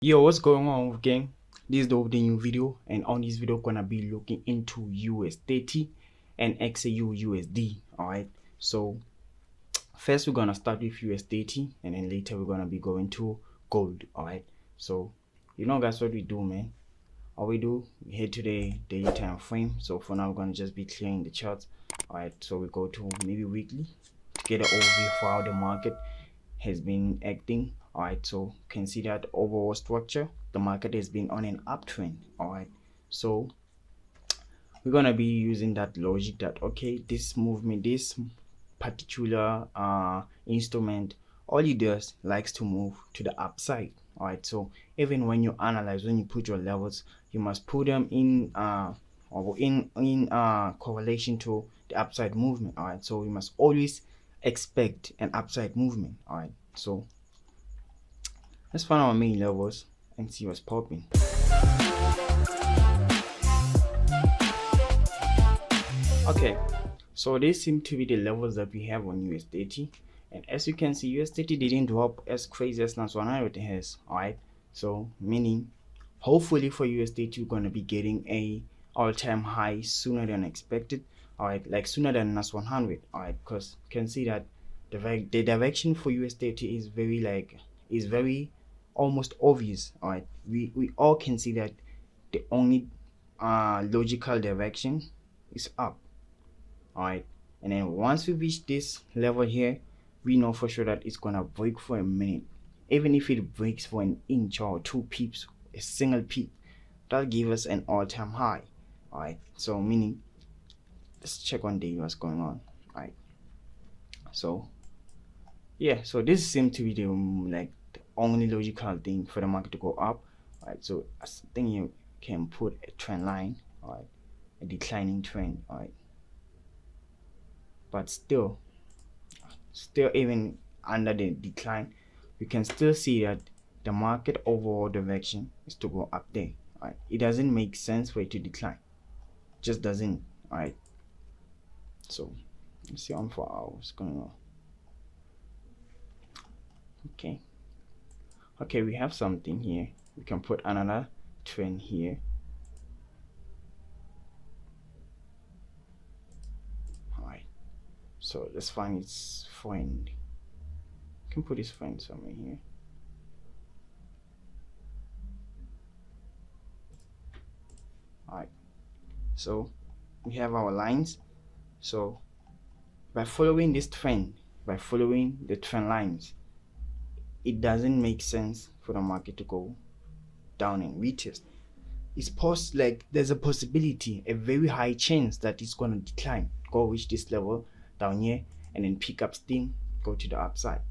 Yo, what's going on, gang? This is the new video, and on this video gonna be looking into US30 and XAU USD. Alright, so first we're gonna start with US30, and then later we're gonna be going to gold. Alright, so you know guys what we do, man. All we do, we head to the daily time frame. So for now we're gonna just be clearing the charts. Alright, so we go to maybe weekly to get an overview for how the market has been acting. All right, so you can see that overall structure, the market has been on an uptrend. All right, so we're gonna be using that logic that okay, this movement, this particular instrument, all it does likes to move to the upside. All right, so even when you analyze, when you put your levels, you must put them in or in correlation to the upside movement. All right, so we must always expect an upside movement. All right, so let's find our main levels and see what's popping. Okay, so these seem to be the levels that we have on US30, and as you can see, US30 didn't drop as crazy as NAS 100 has. Alright, so meaning hopefully for US30 we're going to be getting a all-time high sooner than expected. Alright, like sooner than NAS 100. Alright, because you can see that the direction for US30 is very almost obvious. All right, we all can see that the only logical direction is up. All right, and then once we reach this level here, we know for sure that it's gonna break for a minute. Even if it breaks for an inch or 2 pips, a single peep, that'll give us an all-time high. All right, so meaning let's check on daily what's going on. All right, so yeah, so this seems to be the the only logical thing for the market to go up. All right, so I think you can put a trend line, all right, a declining trend. All right, but still even under the decline, we can still see that the market overall direction is to go up there. All right, it doesn't make sense for it to decline, just doesn't. All right, so let's see on 4 hours going on. Okay, we have something here. We can put another trend here. All right, so let's find its friend. We can put his friend somewhere here. All right, so we have our lines. So by following this trend, by following the trend lines, it doesn't make sense for the market to go down and retest. It's like there's a possibility, a very high chance that it's going to decline, go reach this level down here, and then pick up steam, go to the upside.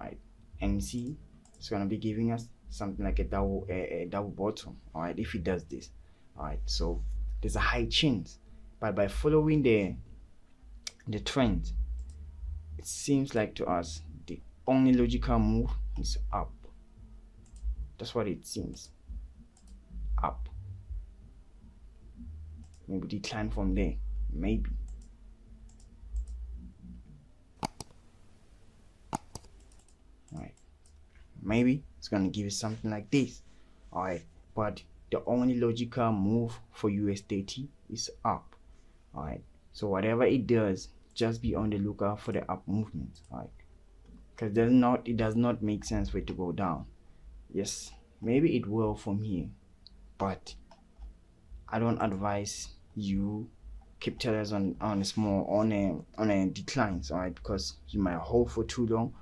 All right, and see it's going to be giving us something like a double bottom. All right, if it does this. All right, so there's a high chance, but by following the trend, it seems like to us the only logical move is up. That's what it seems. Up. Maybe decline from there. Maybe. Alright. Maybe it's gonna give you something like this. Alright. But the only logical move for US30 is up. Alright. So whatever it does, just be on the lookout for the up movement. Alright. Because it does not make sense for it to go down. Yes, maybe it will from here, but I don't advise you keep tellers on a decline. All right, because you might hold for too long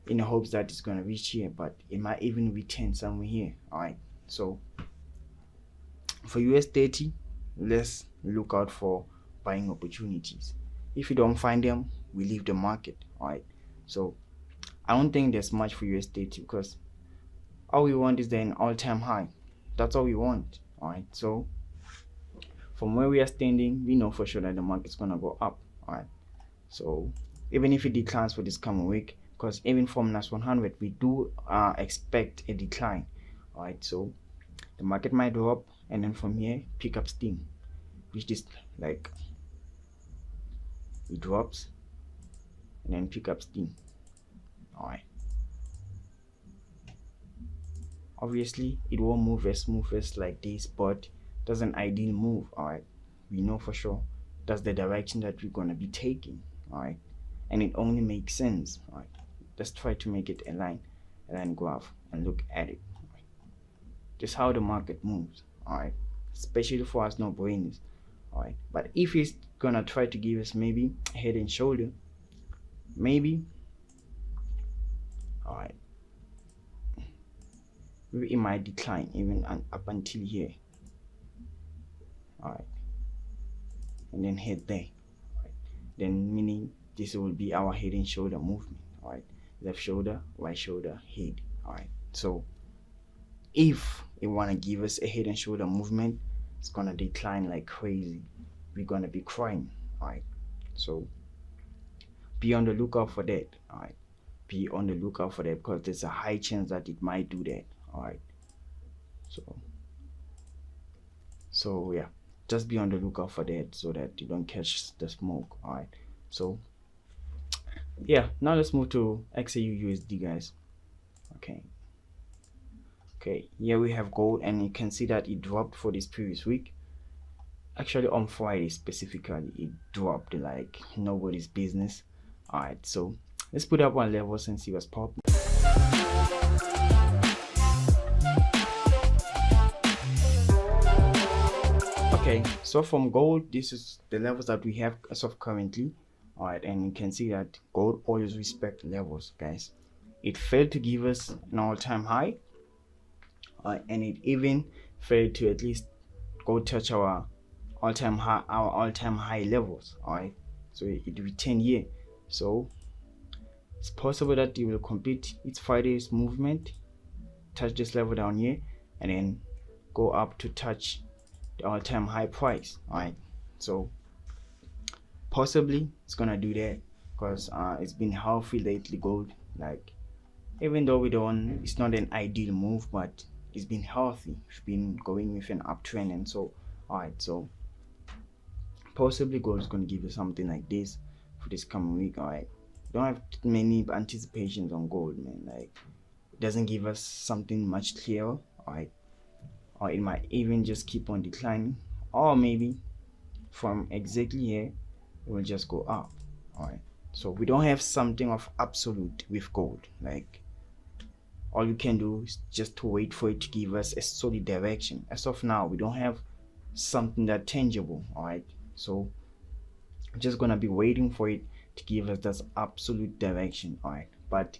in the hopes that it's going to reach here, but it might even return somewhere here. All right, so for US30, let's look out for buying opportunities. If you don't find them, we leave the market. All right, so I don't think there's much for US30 because all we want is an all-time high. That's all we want. All right, so from where we are standing, we know for sure that the market's gonna go up. All right, so even if it declines for this coming week, because even from NAS 100 we do expect a decline. All right, so the market might drop and then from here pick up steam, which is like it drops and then pick up steam. All right, obviously it won't move as smooth as like this, but that's an ideal move. All right, we know for sure that's the direction that we're gonna be taking. All right, and it only makes sense. All right, let's try to make it a line graph and look at it. Right? Just how the market moves. All right, especially for us no brainers. All right, but if it's gonna try to give us maybe a head and shoulder, maybe, all right, maybe it might decline even up until here. All right, and then head there. All right, then meaning this will be our head and shoulder movement. All right, left shoulder, right shoulder, head. All right, so if it want to give us a head and shoulder movement, it's gonna decline like crazy. We're gonna be crying. All right, so be on the lookout for that. All right, be on the lookout for that, because there's a high chance that it might do that. All right, so yeah, just be on the lookout for that so that you don't catch the smoke. All right, so yeah, now let's move to XAU USD, guys. Okay, here we have gold, and you can see that it dropped for this previous week. Actually on Friday specifically, it dropped like nobody's business. All right, so let's put up one levels and see what's popping. Okay, so from gold, this is the levels that we have as of currently. All right, and you can see that gold always respect levels, guys. It failed to give us an all-time high, and it even failed to at least go touch our all-time high levels. All right, so it retained here, so it's possible that it will complete its Friday's movement, touch this level down here, and then go up to touch the all-time high price. All right, so possibly it's gonna do that, because it's been healthy lately, gold. Like, even though it's not an ideal move, but it's been healthy. It's been going with an uptrend, and so all right, so possibly gold is going to give you something like this for this coming week. All right, don't have many anticipations on gold, man. Like, it doesn't give us something much clearer. All right, or it might even just keep on declining, or maybe from exactly here it will just go up. All right, so we don't have something of absolute with gold. Like, all you can do is just to wait for it to give us a solid direction. As of now, we don't have something that tangible. All right, so I'm just gonna be waiting for it to give us this absolute direction. All right, but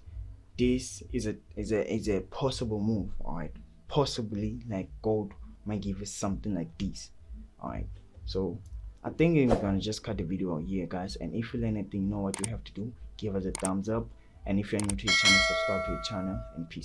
this is a possible move. All right, possibly like gold might give us something like this. All right, so I think we're gonna just cut the video here, guys. And if you learn anything, you know what you have to do. Give us a thumbs up, and if you're new to the channel, subscribe to the channel, and peace.